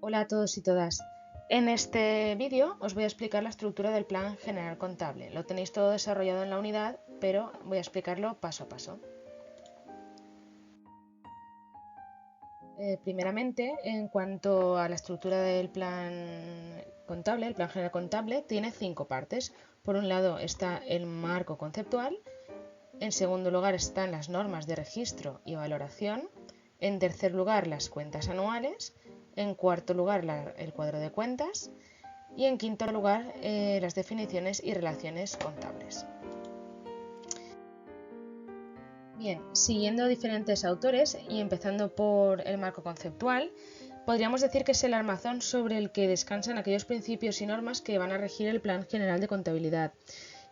Hola a todos y todas. En este vídeo os voy a explicar la estructura del plan general contable. Lo tenéis todo desarrollado en la unidad, pero voy a explicarlo paso a paso. Primeramente, en cuanto a la estructura del plan contable, el plan general contable tiene 5 partes. Por un lado está el marco conceptual, en segundo lugar están las normas de registro y valoración, en tercer lugar las cuentas anuales, en cuarto lugar el cuadro de cuentas y en quinto lugar las definiciones y relaciones contables. Bien, siguiendo diferentes autores y empezando por el marco conceptual, podríamos decir que es el armazón sobre el que descansan aquellos principios y normas que van a regir el Plan General de Contabilidad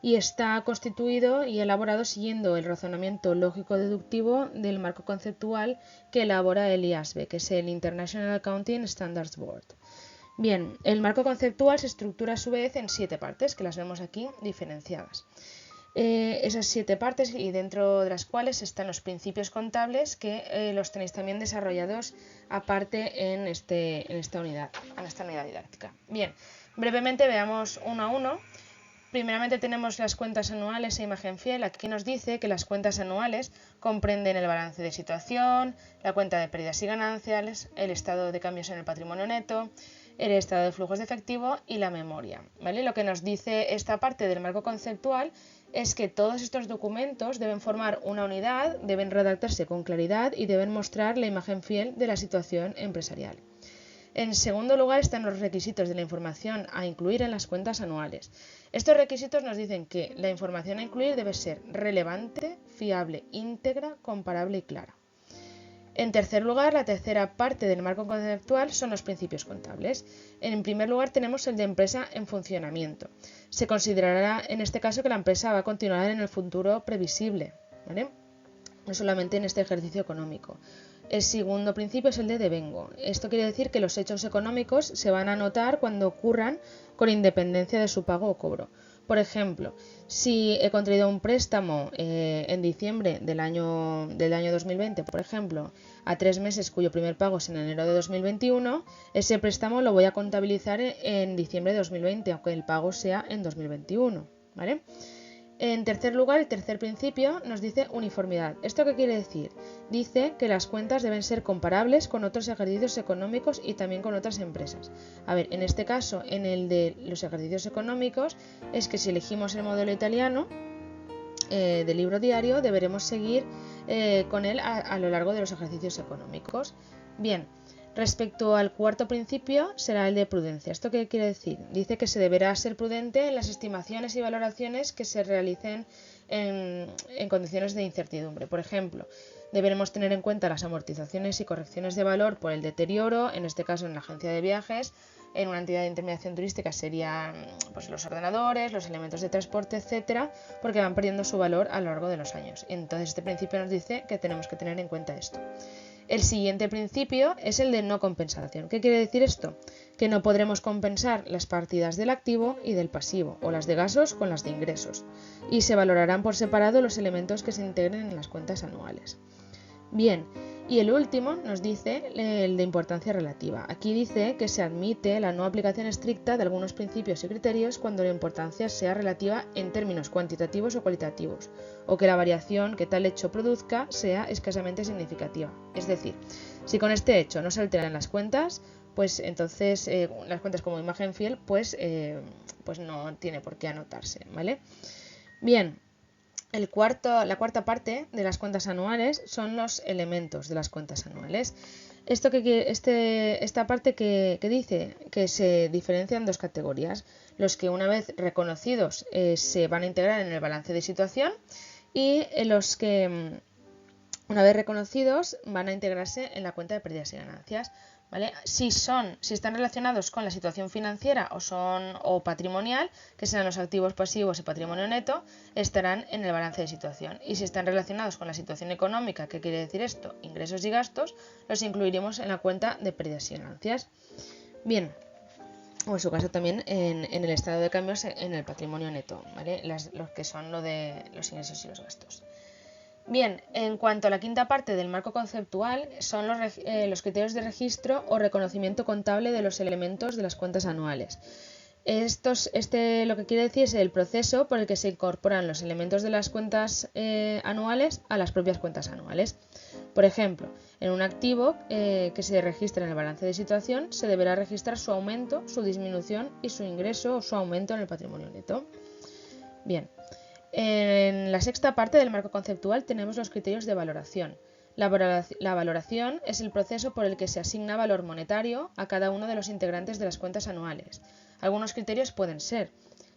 y está constituido y elaborado siguiendo el razonamiento lógico-deductivo del marco conceptual que elabora el IASB, que es el International Accounting Standards Board. Bien, el marco conceptual se estructura a su vez en 7 partes, que las vemos aquí diferenciadas. Esas 7 partes y dentro de las cuales están los principios contables que los tenéis también desarrollados aparte en esta unidad didáctica. Bien, brevemente veamos uno a uno. Primeramente tenemos las cuentas anuales e imagen fiel. Aquí nos dice que las cuentas anuales comprenden el balance de situación, la cuenta de pérdidas y ganancias, el estado de cambios en el patrimonio neto, el estado de flujos de efectivo y la memoria. ¿Vale? Lo que nos dice esta parte del marco conceptual es que todos estos documentos deben formar una unidad, deben redactarse con claridad y deben mostrar la imagen fiel de la situación empresarial. En segundo lugar están los requisitos de la información a incluir en las cuentas anuales. Estos requisitos nos dicen que la información a incluir debe ser relevante, fiable, íntegra, comparable y clara. En tercer lugar, la tercera parte del marco conceptual son los principios contables. En primer lugar tenemos el de empresa en funcionamiento. Se considerará en este caso que la empresa va a continuar en el futuro previsible, ¿vale? No solamente en este ejercicio económico. El segundo principio es el de devengo. Esto quiere decir que los hechos económicos se van a notar cuando ocurran con independencia de su pago o cobro. Por ejemplo, si he contraído un préstamo en diciembre del año 2020, por ejemplo, a 3 meses cuyo primer pago es en enero de 2021, ese préstamo lo voy a contabilizar en diciembre de 2020, aunque el pago sea en 2021, ¿vale? En tercer lugar, el tercer principio nos dice uniformidad. ¿Esto qué quiere decir? Dice que las cuentas deben ser comparables con otros ejercicios económicos y también con otras empresas. A ver, en este caso, en el de los ejercicios económicos, es que si elegimos el modelo italiano del libro diario, deberemos seguir con él a lo largo de los ejercicios económicos. Bien. Respecto al cuarto principio será el de prudencia. ¿Esto qué quiere decir? Dice que se deberá ser prudente en las estimaciones y valoraciones que se realicen en condiciones de incertidumbre. Por ejemplo, deberemos tener en cuenta las amortizaciones y correcciones de valor por el deterioro, en este caso en la agencia de viajes. En una entidad de intermediación turística serían pues, los ordenadores, los elementos de transporte, etcétera, porque van perdiendo su valor a lo largo de los años. Entonces este principio nos dice que tenemos que tener en cuenta esto. El siguiente principio es el de no compensación. ¿Qué quiere decir esto? Que no podremos compensar las partidas del activo y del pasivo, o las de gastos con las de ingresos, y se valorarán por separado los elementos que se integren en las cuentas anuales. Bien, y el último nos dice el de importancia relativa. Aquí dice que se admite la no aplicación estricta de algunos principios y criterios cuando la importancia sea relativa en términos cuantitativos o cualitativos, o que la variación que tal hecho produzca sea escasamente significativa. Es decir, si con este hecho no se alteran las cuentas, pues entonces las cuentas como imagen fiel, pues no tiene por qué anotarse, ¿vale? Bien. La cuarta parte de las cuentas anuales son los elementos de las cuentas anuales. Esta parte que dice que se diferencian dos categorías. Los que una vez reconocidos se van a integrar en el balance de situación y los que una vez reconocidos van a integrarse en la cuenta de pérdidas y ganancias. ¿Vale? Si están relacionados con la situación financiera o patrimonial, que serán los activos pasivos y patrimonio neto, estarán en el balance de situación. Y si están relacionados con la situación económica, ¿qué quiere decir esto? Ingresos y gastos, los incluiremos en la cuenta de pérdidas y ganancias. Bien, o en su caso también en el estado de cambios en el patrimonio neto, ¿vale? Los que son lo de los ingresos y los gastos. Bien, en cuanto a la quinta parte del marco conceptual, son los criterios de registro o reconocimiento contable de los elementos de las cuentas anuales. Lo que quiere decir es el proceso por el que se incorporan los elementos de las cuentas anuales a las propias cuentas anuales. Por ejemplo, en un activo que se registra en el balance de situación, se deberá registrar su aumento, su disminución y su ingreso o su aumento en el patrimonio neto. Bien. En la sexta parte del marco conceptual tenemos los criterios de valoración. La valoración es el proceso por el que se asigna valor monetario a cada uno de los integrantes de las cuentas anuales. Algunos criterios pueden ser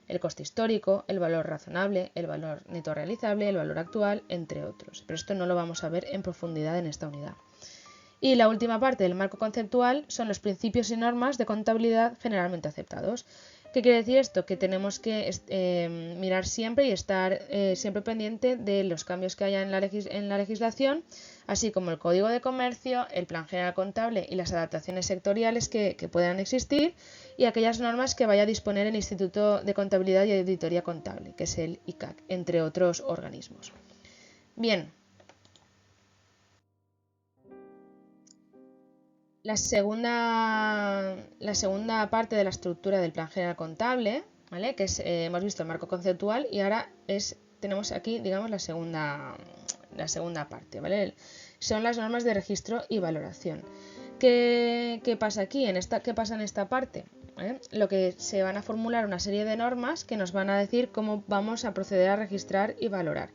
el coste histórico, el valor razonable, el valor neto realizable, el valor actual, entre otros. Pero esto no lo vamos a ver en profundidad en esta unidad. Y la última parte del marco conceptual son los principios y normas de contabilidad generalmente aceptados. ¿Qué quiere decir esto? Que tenemos que mirar siempre y estar siempre pendiente de los cambios que haya en la legislación, así como el Código de Comercio, el Plan General Contable y las adaptaciones sectoriales que puedan existir, y aquellas normas que vaya a disponer el Instituto de Contabilidad y Auditoría Contable, que es el ICAC, entre otros organismos. Bien. La segunda parte de la estructura del Plan General Contable, ¿vale? Que es, hemos visto el marco conceptual y ahora tenemos aquí, digamos, la segunda parte, ¿vale? Son las normas de registro y valoración. ¿Qué pasa aquí? ¿Qué pasa en esta parte? Lo que se van a formular una serie de normas que nos van a decir cómo vamos a proceder a registrar y valorar.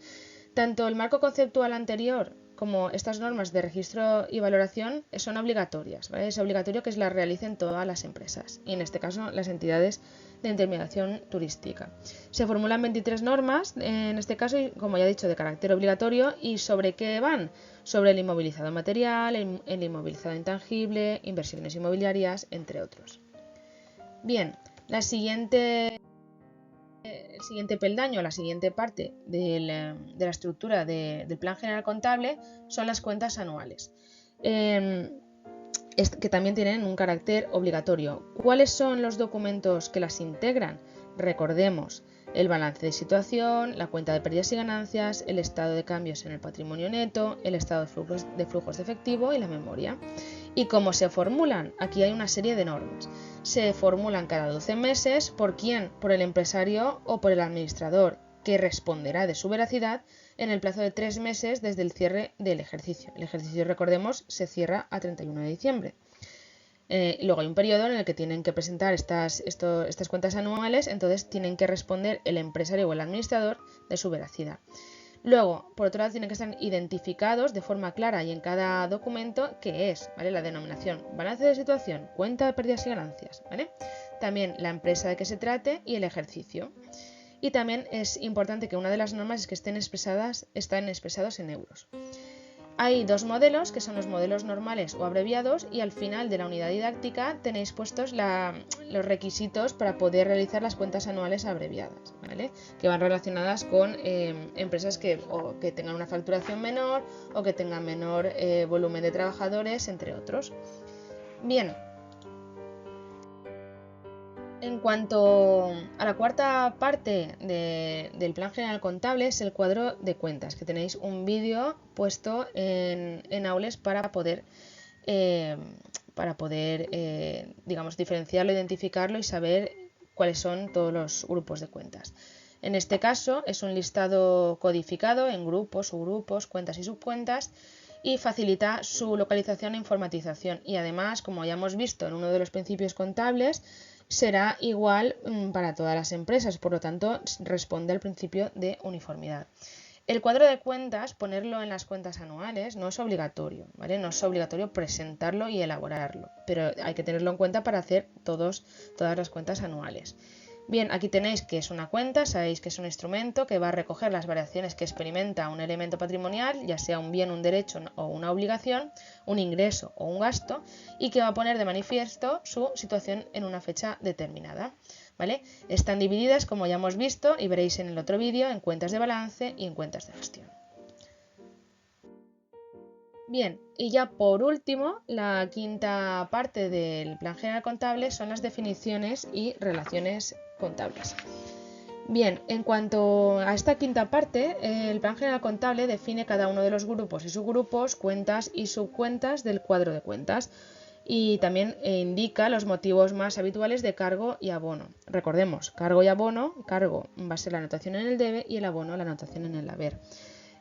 Tanto el marco conceptual anterior como estas normas de registro y valoración son obligatorias, ¿vale? Es obligatorio que las realicen todas las empresas y en este caso las entidades de intermediación turística. Se formulan 23 normas, en este caso, como ya he dicho, de carácter obligatorio. ¿Y sobre qué van? Sobre el inmovilizado material, el inmovilizado intangible, inversiones inmobiliarias, entre otros. Bien, el siguiente peldaño, la siguiente parte de la estructura del Plan General Contable son las cuentas anuales, que también tienen un carácter obligatorio. ¿Cuáles son los documentos que las integran? Recordemos el balance de situación, la cuenta de pérdidas y ganancias, el estado de cambios en el patrimonio neto, el estado de flujos de efectivo y la memoria. ¿Y cómo se formulan? Aquí hay una serie de normas. Se formulan cada 12 meses. ¿Por quién? Por el empresario o por el administrador, que responderá de su veracidad en el plazo de 3 meses desde el cierre del ejercicio. El ejercicio, recordemos, se cierra a 31 de diciembre. Luego hay un periodo en el que tienen que presentar estas cuentas anuales, entonces tienen que responder el empresario o el administrador de su veracidad. Luego, por otro lado, tienen que estar identificados de forma clara y en cada documento qué es, ¿vale? La denominación, balance de situación, cuenta de pérdidas y ganancias, ¿vale? También la empresa de que se trate y el ejercicio. Y también es importante que una de las normas es que estén expresados en euros. Hay dos modelos, que son los modelos normales o abreviados, y al final de la unidad didáctica tenéis puestos los requisitos para poder realizar las cuentas anuales abreviadas, ¿vale? Que van relacionadas con empresas que tengan una facturación menor o que tengan menor volumen de trabajadores, entre otros. Bien. En cuanto a la cuarta parte del Plan General Contable, es el cuadro de cuentas, que tenéis un vídeo puesto en Aules para poder digamos, diferenciarlo, identificarlo y saber cuáles son todos los grupos de cuentas. En este caso es un listado codificado en grupos, subgrupos, cuentas y subcuentas, y facilita su localización e informatización. Y además, como ya hemos visto en uno de los principios contables, será igual para todas las empresas, por lo tanto responde al principio de uniformidad. El cuadro de cuentas, ponerlo en las cuentas anuales, no es obligatorio, ¿vale? No es obligatorio presentarlo y elaborarlo, pero hay que tenerlo en cuenta para hacer todas las cuentas anuales. Bien, aquí tenéis que es una cuenta, sabéis que es un instrumento que va a recoger las variaciones que experimenta un elemento patrimonial, ya sea un bien, un derecho o una obligación, un ingreso o un gasto, y que va a poner de manifiesto su situación en una fecha determinada, ¿vale? Están divididas, como ya hemos visto, y veréis en el otro vídeo, en cuentas de balance y en cuentas de gestión. Bien, y ya por último, la quinta parte del Plan General Contable son las definiciones y relaciones contables. Bien, en cuanto a esta quinta parte, el plan general contable define cada uno de los grupos y subgrupos, cuentas y subcuentas del cuadro de cuentas y también indica los motivos más habituales de cargo y abono. Recordemos, cargo y abono, cargo va a ser la anotación en el debe y el abono la anotación en el haber.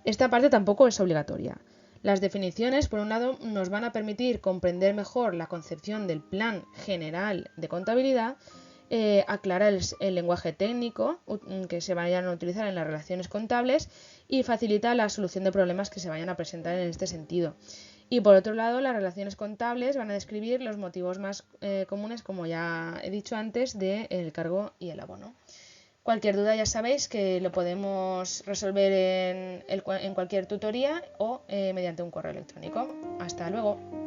Esta parte tampoco es obligatoria. Las definiciones, por un lado, nos van a permitir comprender mejor la concepción del plan general de contabilidad, aclarar el lenguaje técnico que se vayan a utilizar en las relaciones contables y facilita la solución de problemas que se vayan a presentar en este sentido. Y por otro lado, las relaciones contables van a describir los motivos más comunes, como ya he dicho antes, del cargo y el abono. Cualquier duda ya sabéis que lo podemos resolver en cualquier tutoría o mediante un correo electrónico. Hasta luego.